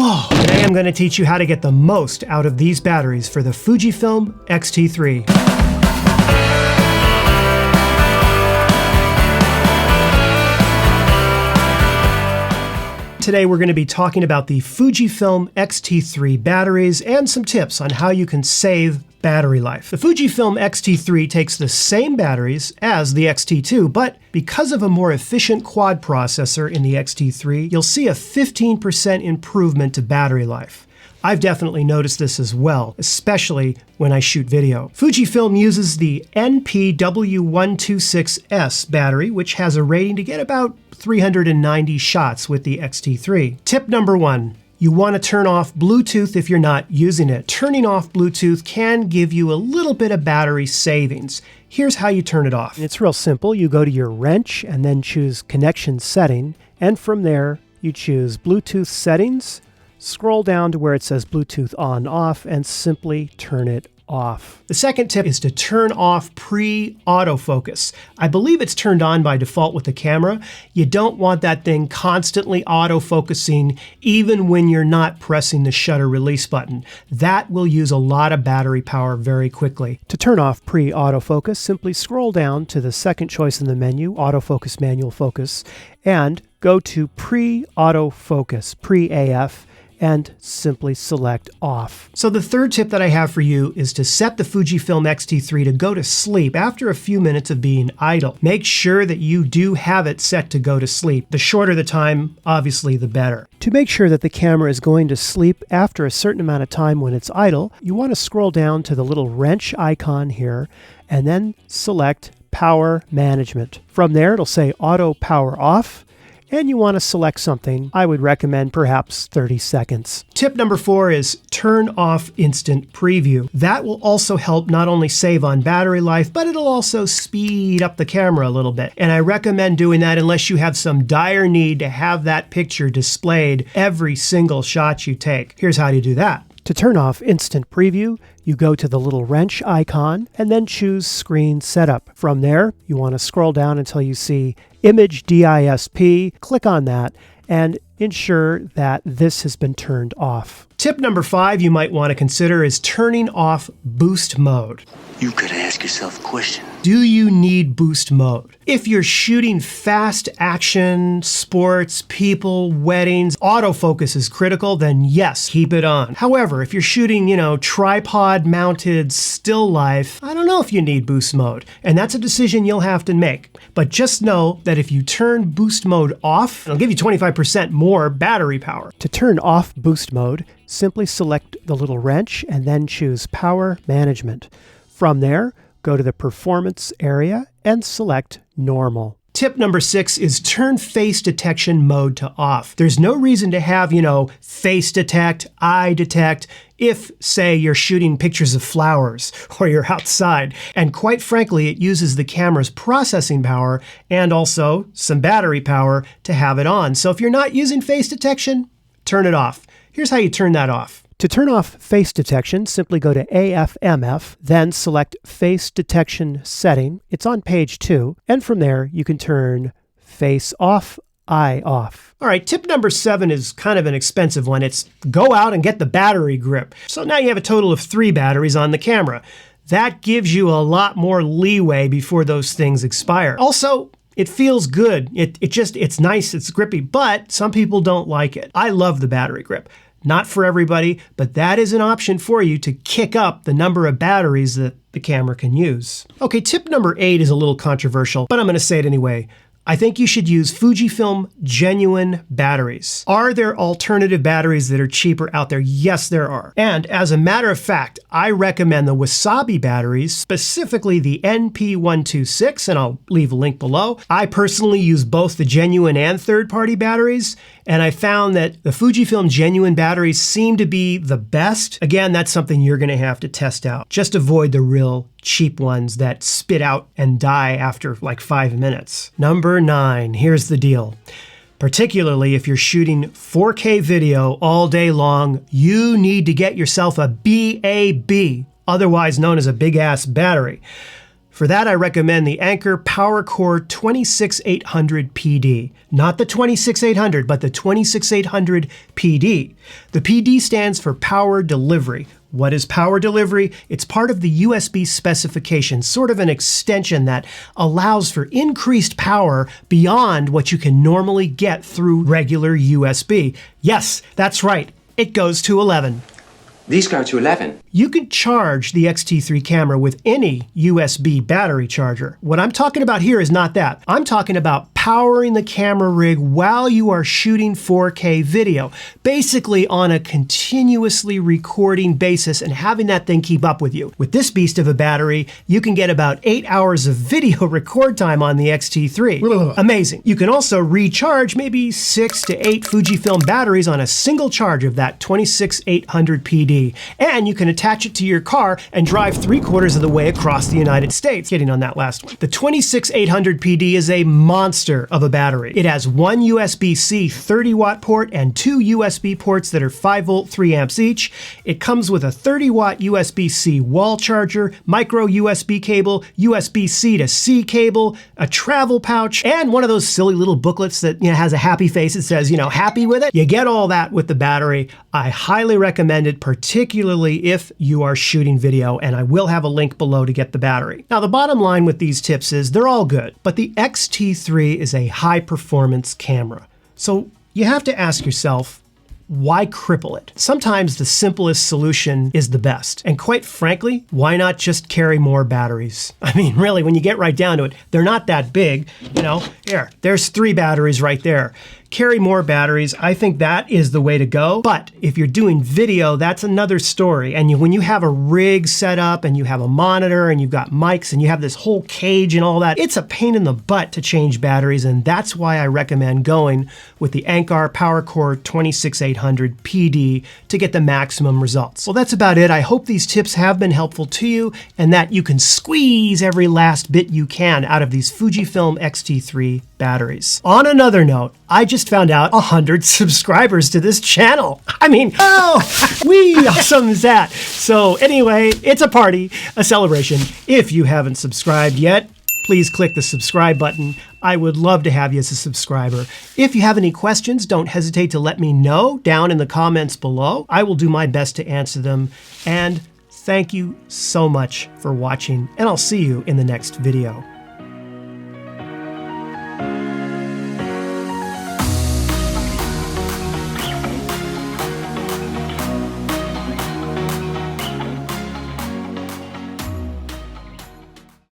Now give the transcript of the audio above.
Whoa! Today I'm going to teach you how to get the most out of these batteries for the Fujifilm X-T3. Today we're going to be talking about the Fujifilm X-T3 batteries and some tips on how you can save battery life. The Fujifilm X-T3 takes the same batteries as the X-T2, but because of a more efficient quad processor in the X-T3, you'll see a 15% improvement to battery life. I've definitely noticed this as well, especially when I shoot video. Fujifilm uses the NPW126S battery, which has a rating to get about 390 shots with the X-T3. Tip number 1. You want to turn off Bluetooth if you're not using it. Turning off Bluetooth can give you a little bit of battery savings. Here's how you turn it off. It's real simple. You go to your wrench and then choose Connection Setting, and from there you choose Bluetooth Settings. Scroll down to where it says Bluetooth on/off and simply turn it off. The second tip is to turn off pre-autofocus. I believe it's turned on by default with the camera. You don't want that thing constantly autofocusing even when you're not pressing the shutter release button. That will use a lot of battery power very quickly. To turn off pre-autofocus, simply scroll down to the second choice in the menu, Autofocus Manual Focus, and go to Pre-Autofocus, Pre-AF, and simply select off. So the third tip that I have for you is to set the Fujifilm X-T3 to go to sleep after a few minutes of being idle. Make sure that you do have it set to go to sleep. The shorter the time, obviously, the better. To make sure that the camera is going to sleep after a certain amount of time when it's idle, you want to scroll down to the little wrench icon here and then select Power Management. From there, it'll say Auto Power Off, and you want to select something. I would recommend perhaps 30 seconds. Tip number 4 is turn off instant preview. That will also help not only save on battery life, but it'll also speed up the camera a little bit. And I recommend doing that unless you have some dire need to have that picture displayed every single shot you take. Here's how you do that. To turn off instant preview, you go to the little wrench icon and then choose Screen Setup. From there, you want to scroll down until you see Image DISP. Click on that and ensure that this has been turned off. Tip number 5 you might want to consider is turning off boost mode. You could ask yourself a question. Do you need boost mode? If you're shooting fast action, sports, people, weddings, autofocus is critical, then yes, keep it on. However, if you're shooting, tripod mounted still life, I don't know if you need boost mode. And that's a decision you'll have to make. But just know that if you turn boost mode off, it'll give you 25% more battery power. To turn off boost mode, simply select the little wrench and then choose Power Management. From there, go to the Performance area and select Normal. Tip number 6 is turn face detection mode to off. There's no reason to have, face detect, eye detect, if, say, you're shooting pictures of flowers or you're outside. And quite frankly, it uses the camera's processing power and also some battery power to have it on. So if you're not using face detection, turn it off. Here's how you turn that off. To turn off face detection, simply go to AFMF, then select Face Detection Setting. It's on page 2, and from there you can turn Face Off, Eye Off. All right, tip number 7 is kind of an expensive one. It's go out and get the battery grip. So now you have a total of 3 batteries on the camera. That gives you a lot more leeway before those things expire. Also, it feels good. It's nice, it's grippy, but some people don't like it. I love the battery grip. Not for everybody, but that is an option for you to kick up the number of batteries that the camera can use. Okay, tip number 8 is a little controversial, but I'm going to say it anyway. I think you should use Fujifilm genuine batteries. Are there alternative batteries that are cheaper out there? Yes, there are. And as a matter of fact, I recommend the Wasabi batteries, specifically the NP126, and I'll leave a link below. I personally use both the genuine and third-party batteries, and I found that the Fujifilm genuine batteries seem to be the best. Again, that's something you're going to have to test out. Just avoid the real cheap ones that spit out and die after like 5 minutes. Number 9, here's the deal. Particularly if you're shooting 4K video all day long, you need to get yourself a BAB, otherwise known as a big ass battery. For that, I recommend the Anker PowerCore 26800 PD. Not the 26800, but the 26800 PD. The PD stands for Power Delivery. What is power delivery? It's part of the USB specification, sort of an extension that allows for increased power beyond what you can normally get through regular USB. Yes, that's right. It goes to 11. These go to 11. You can charge the X-T3 camera with any USB battery charger. What I'm talking about here is not that. I'm talking about powering the camera rig while you are shooting 4K video, basically on a continuously recording basis and having that thing keep up with you. With this beast of a battery, you can get about 8 hours of video record time on the X-T3. Amazing. You can also recharge maybe 6 to 8 Fujifilm batteries on a single charge of that 26800 PD. And you can attach it to your car and drive 3/4 of the way across the United States. Getting on that last one. The 26800 PD is a monster of a battery. It has one USB-C 30-watt port and 2 USB ports that are 5-volt 3 amps each. It comes with a 30-watt USB-C wall charger, micro USB cable, USB-C to C cable, a travel pouch, and one of those silly little booklets that has a happy face that says, happy with it. You get all that with the battery. I highly recommend it, particularly if you are shooting video, and I will have a link below to get the battery. Now, the bottom line with these tips is they're all good, but the X-T3 is a high-performance camera. So you have to ask yourself, why cripple it? Sometimes the simplest solution is the best. And quite frankly, why not just carry more batteries? I mean, really, when you get right down to it, they're not that big. Here, there's 3 batteries right there. Carry more batteries. I think that is the way to go. But if you're doing video, that's another story. And when you have a rig set up and you have a monitor and you've got mics and you have this whole cage and all that, it's a pain in the butt to change batteries. And that's why I recommend going with the Anker PowerCore 26800 PD to get the maximum results. Well, that's about it. I hope these tips have been helpful to you and that you can squeeze every last bit you can out of these Fujifilm X-T3 batteries. On another note, I just found out 100 subscribers to this channel. I mean, how awesome is that? So anyway, it's a party, a celebration. If you haven't subscribed yet, please click the subscribe button. I would love to have you as a subscriber. If you have any questions, don't hesitate to let me know down in the comments below. I will do my best to answer them. And thank you so much for watching, and I'll see you in the next video.